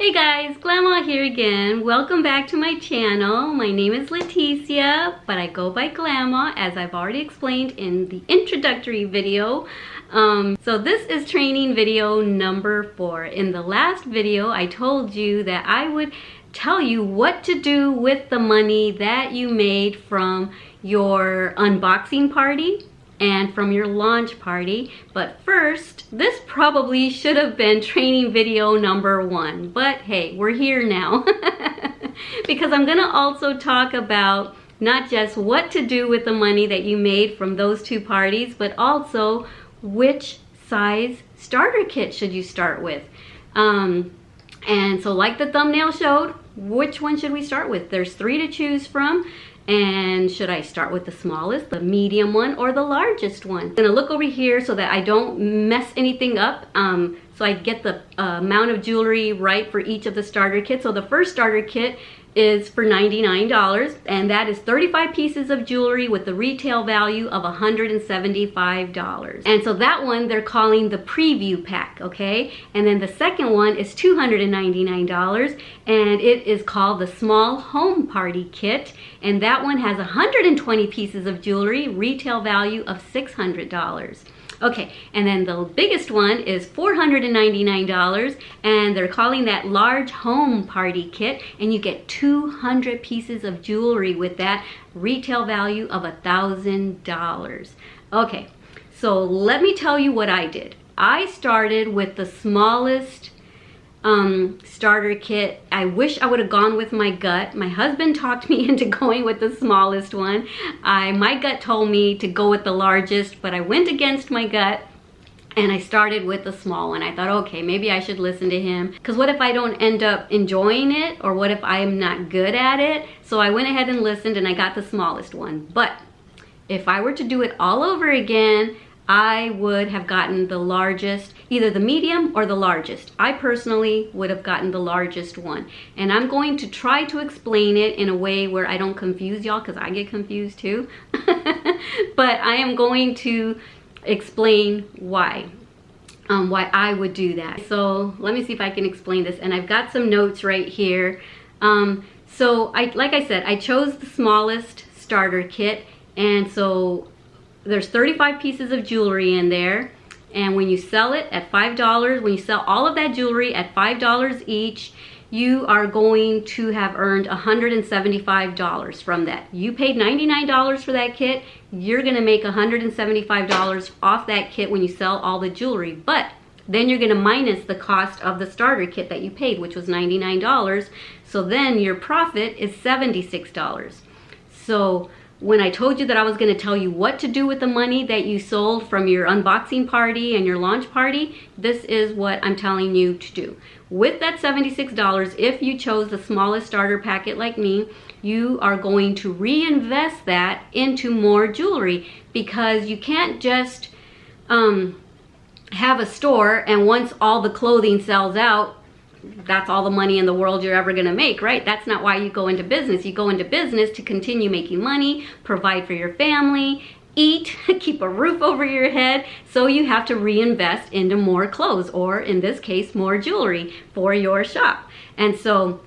Hey guys, Glama here again. Welcome back to my channel. My name is Leticia, but I go by Glama, as I've already explained in the introductory video. So this is training video number 4. In the last video, I told you that I would tell you what to do with the money that you made from your unboxing party and from your launch party. But first, this probably should have been training video number 1, but hey, we're here now. Because I'm gonna also talk about not just what to do with the money that you made from those 2 parties, but also which size starter kit should you start with. And so like the thumbnail showed, which one should we start with? There's 3 to choose from. And should I start with the smallest, the medium one, or the largest one? I'm gonna look over here so that I don't mess anything up, so I get the amount of jewelry right for each of the starter kits. So the first starter kit is for $99, and that is 35 pieces of jewelry with the retail value of $175. And so that one they're calling the preview pack, okay? And then the second one is $299, and it is called the small home party kit, and that one has 120 pieces of jewelry, retail value of $600. Okay, and then the biggest one is $499, and they're calling that large home party kit, and you get 200 pieces of jewelry with that, retail value of $1,000. Okay, so let me tell you what I did. I started with the smallest starter kit. I wish I would have gone with my gut. My husband talked me into going with the smallest one. My gut told me to go with the largest, but I went against my gut and I started with the small one. I thought, okay, maybe I should listen to him, because what if I don't end up enjoying it, or what if I'm not good at it? So I went ahead and listened and I got the smallest one. But if I were to do it all over again, I would have gotten the largest, either the medium or the largest. I personally would have gotten the largest one. And I'm going to try to explain it in a way where I don't confuse y'all, because I get confused too. But I am going to explain why I would do that. So let me see if I can explain this. And I've got some notes right here. So like I said, I chose the smallest starter kit, and so there's 35 pieces of jewelry in there, and when you sell it at $5, when you sell all of that jewelry at $5 each, you are going to have earned $175 from that. You paid $99 for that kit, you're gonna make $175 off that kit when you sell all the jewelry, but then you're gonna minus the cost of the starter kit that you paid, which was $99, so then your profit is $76. So when I told you that I was going to tell you what to do with the money that you sold from your unboxing party and your launch party, this is what I'm telling you to do. With that $76, if you chose the smallest starter packet like me, you are going to reinvest that into more jewelry, because you can't just have a store and once all the clothing sells out, that's all the money in the world you're ever gonna make, right? That's not why you go into business. You go into business to continue making money, provide for your family, eat, keep a roof over your head. So you have to reinvest into more clothes, or in this case, more jewelry for your shop. And so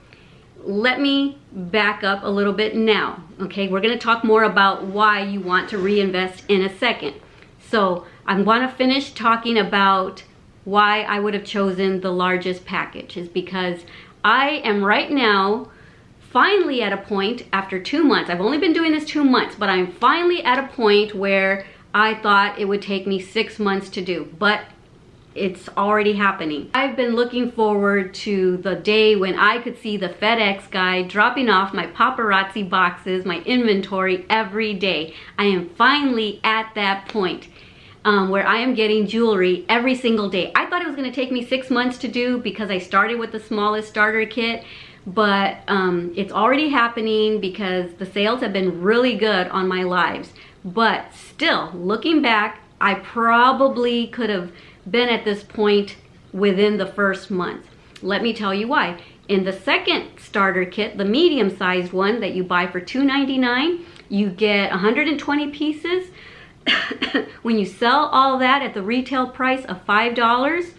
let me back up a little bit now, okay? We're gonna talk more about why you want to reinvest in a second. So I wanna finish talking about why I would have chosen the largest package, is because I am right now finally at a point after 2 months. I've only been doing this 2 months, but I'm finally at a point where I thought it would take me 6 months to do, but it's already happening. I've been looking forward to the day when I could see the FedEx guy dropping off my paparazzi boxes, my inventory every day. I am finally at that point. Where I am getting jewelry every single day. I thought it was going to take me 6 months to do because I started with the smallest starter kit, but it's already happening because the sales have been really good on my lives. But still, looking back, I probably could have been at this point within the first month. Let me tell you why. In the second starter kit, the medium-sized one that you buy for $2.99, you get 120 pieces. When you sell all that at the retail price of $5,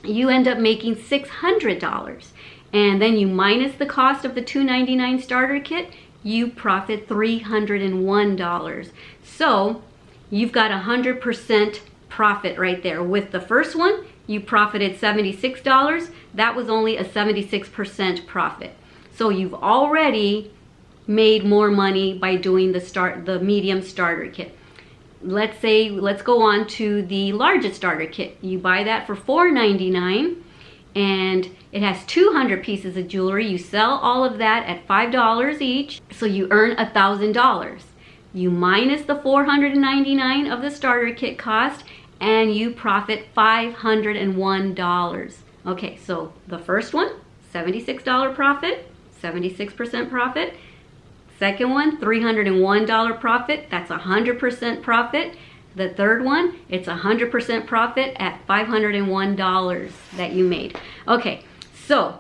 you end up making $600. And then you minus the cost of the $299 starter kit, you profit $301. So you've got 100% profit right there. With the first one, you profited $76. That was only a 76% profit. So you've already made more money by doing the medium starter kit. Let's go on to the largest starter kit. You buy that for $4.99 and it has 200 pieces of jewelry. You sell all of that at $5 each, so you earn $1,000. You minus the $499 of the starter kit cost and you profit $501. Okay, so the first one, $76 profit, 76% profit. Second one, $301 profit, that's 100% profit. The third one, it's 100% profit at $501 that you made. Okay, so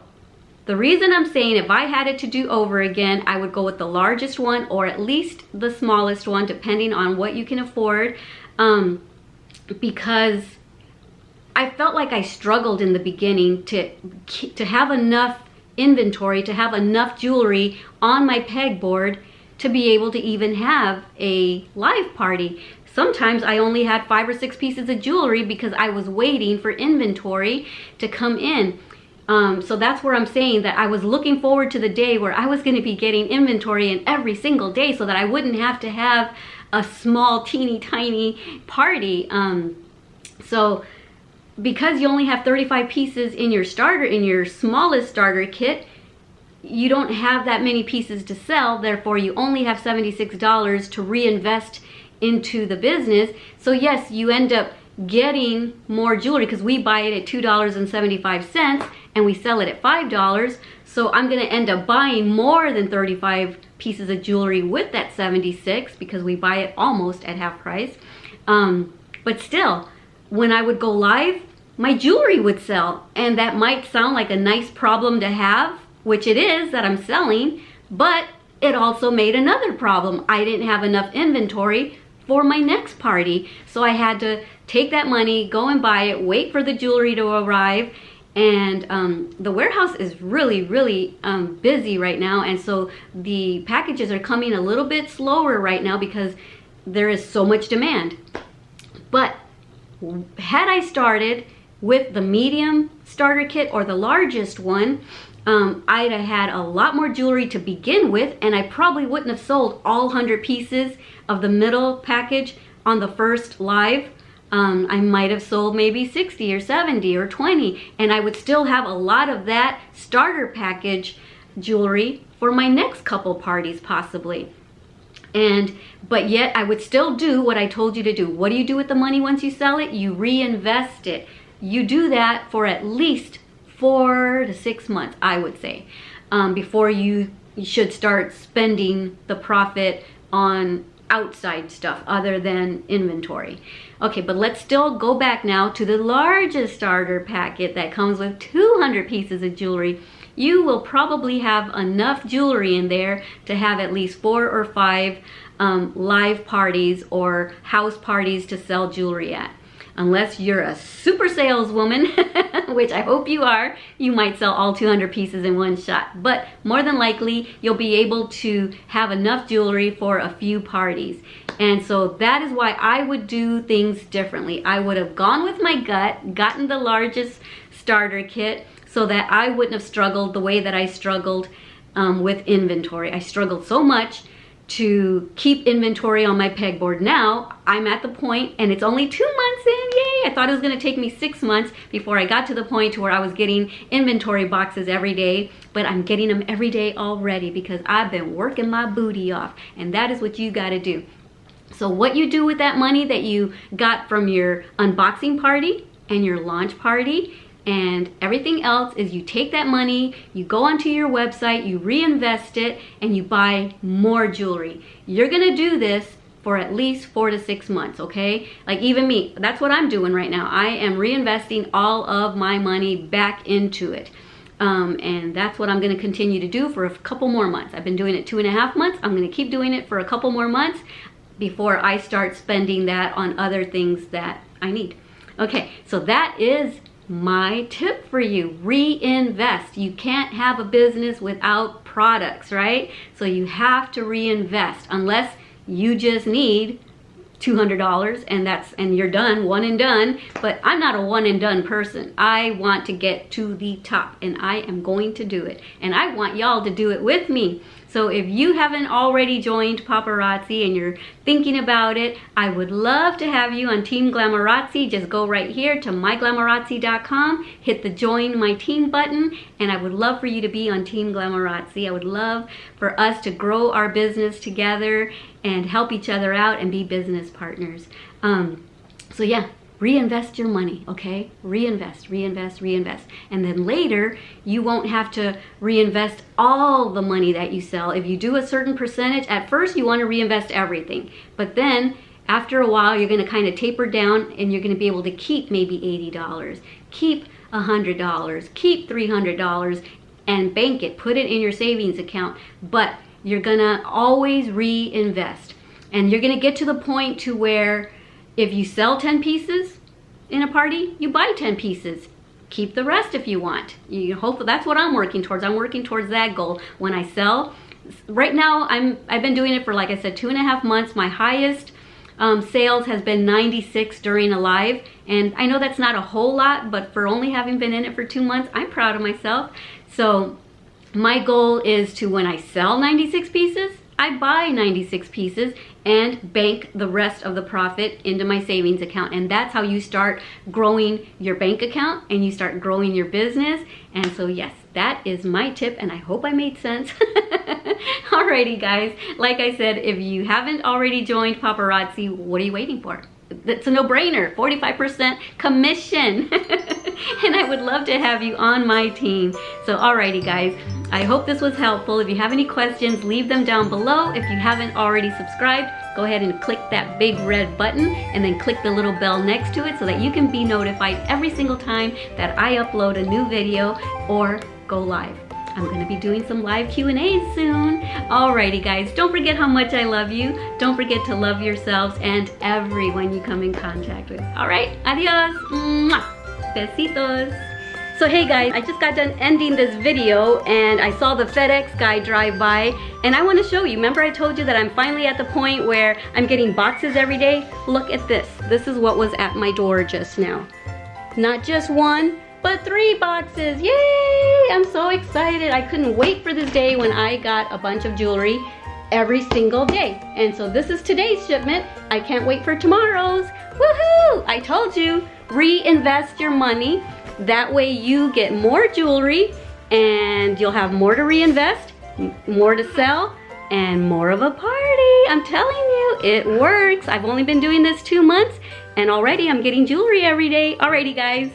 the reason I'm saying if I had it to do over again, I would go with the largest one or at least the smallest one, depending on what you can afford, because I felt like I struggled in the beginning to have enough inventory, to have enough jewelry on my pegboard to be able to even have a live party. Sometimes I only had 5 or 6 pieces of jewelry because I was waiting for inventory to come in. So that's where I'm saying that I was looking forward to the day where I was going to be getting inventory in every single day so that I wouldn't have to have a small teeny tiny party. So because you only have 35 pieces in your smallest starter kit, you don't have that many pieces to sell. Therefore, you only have $76 to reinvest into the business. So yes, you end up getting more jewelry because we buy it at $2.75 and we sell it at $5. So I'm going to end up buying more than 35 pieces of jewelry with that 76 because we buy it almost at half price. But still, when I would go live, my jewelry would sell, and that might sound like a nice problem to have, which it is that I'm selling, but it also made another problem. I didn't have enough inventory for my next party, so I had to take that money, go and buy it, wait for the jewelry to arrive, and the warehouse is really busy right now, and so the packages are coming a little bit slower right now because there is so much demand. But had I started with the medium starter kit or the largest one, I'd have had a lot more jewelry to begin with, and I probably wouldn't have sold all 100 pieces of the middle package on the first live. I might have sold maybe 60 or 70 or 20, and I would still have a lot of that starter package jewelry for my next couple parties possibly. But yet I would still do what I told you to do. What do you do with the money once you sell it? You reinvest it. You do that for at least 4 to 6 months, I would say, before you should start spending the profit on outside stuff other than inventory. Okay, but let's still go back now to the largest starter packet that comes with 200 pieces of jewelry. You will probably have enough jewelry in there to have at least 4 or 5 live parties or house parties to sell jewelry at. Unless you're a super saleswoman, which I hope you are, you might sell all 200 pieces in one shot. But more than likely, you'll be able to have enough jewelry for a few parties. And so that is why I would do things differently. I would have gone with my gut, gotten the largest starter kit so that I wouldn't have struggled the way that I struggled with inventory. I struggled so much to keep inventory on my pegboard. Now I'm at the point, and it's only 2 months in, yay! I thought it was going to take me 6 months before I got to the point to where I was getting inventory boxes every day, but I'm getting them every day already because I've been working my booty off, and that is what you got to do. So what you do with that money that you got from your unboxing party and your launch party and everything else is you take that money, you go onto your website, you reinvest it, and you buy more jewelry. You're gonna do this for at least 4 to 6 months, okay? Like even me, that's what I'm doing right now. I am reinvesting all of my money back into it. And that's what I'm gonna continue to do for a couple more months. I've been doing it 2.5 months. I'm gonna keep doing it for a couple more months before I start spending that on other things that I need. Okay, so that is my tip for you: reinvest. You can't have a business without products, right? So you have to reinvest, unless you just need $200 and you're done, one and done. But I'm not a one and done person. I want to get to the top, and I am going to do it, and I want y'all to do it with me. So if you haven't already joined Paparazzi and you're thinking about it, I would love to have you on Team Glamarazzi. Just go right here to myglamarazzi.com, hit the join my team button, and I would love for you to be on Team Glamarazzi. I would love for us to grow our business together and help each other out and be business partners. So yeah, reinvest your money, okay? Reinvest, reinvest, reinvest. And then later, you won't have to reinvest all the money that you sell. If you do a certain percentage, at first you want to reinvest everything. But then after a while, you're going to kind of taper down, and you're going to be able to keep maybe $80, keep $100, keep $300, and bank it. Put it in your savings account. But you're going to always reinvest. And you're going to get to the point to where if you sell 10 pieces in a party, you buy 10 pieces. Keep the rest if you want. You hope that's what I'm working towards. I'm working towards that goal. When I sell, right now I've been doing it for, like I said, 2.5 months. My highest sales has been 96 during a live, and I know that's not a whole lot, but for only having been in it for 2 months, I'm proud of myself. So my goal is to, when I sell 96 pieces, I buy 96 pieces and bank the rest of the profit into my savings account. And that's how you start growing your bank account and you start growing your business. And so yes, that is my tip, and I hope I made sense. Alrighty guys, like I said, if you haven't already joined Paparazzi, what are you waiting for? It's a no-brainer, 45% commission. And I would love to have you on my team. So alrighty guys, I hope this was helpful. If you have any questions, leave them down below. If you haven't already subscribed, go ahead and click that big red button and then click the little bell next to it so that you can be notified every single time that I upload a new video or go live. I'm going to be doing some live Q&As soon. Alrighty guys, don't forget how much I love you. Don't forget to love yourselves and everyone you come in contact with. Alright, adios. Mwah. Besitos. So hey guys, I just got done ending this video and I saw the FedEx guy drive by, and I want to show you. Remember I told you that I'm finally at the point where I'm getting boxes every day? Look at this. This is what was at my door just now. Not just one, but 3 boxes. Yay! I'm so excited. I couldn't wait for this day when I got a bunch of jewelry every single day. And so this is today's shipment. I can't wait for tomorrow's. Woohoo! I told you, reinvest your money. That way you get more jewelry and you'll have more to reinvest, more to sell, and more of a party. I'm telling you, it works. I've only been doing this 2 months and already I'm getting jewelry every day. Alrighty guys.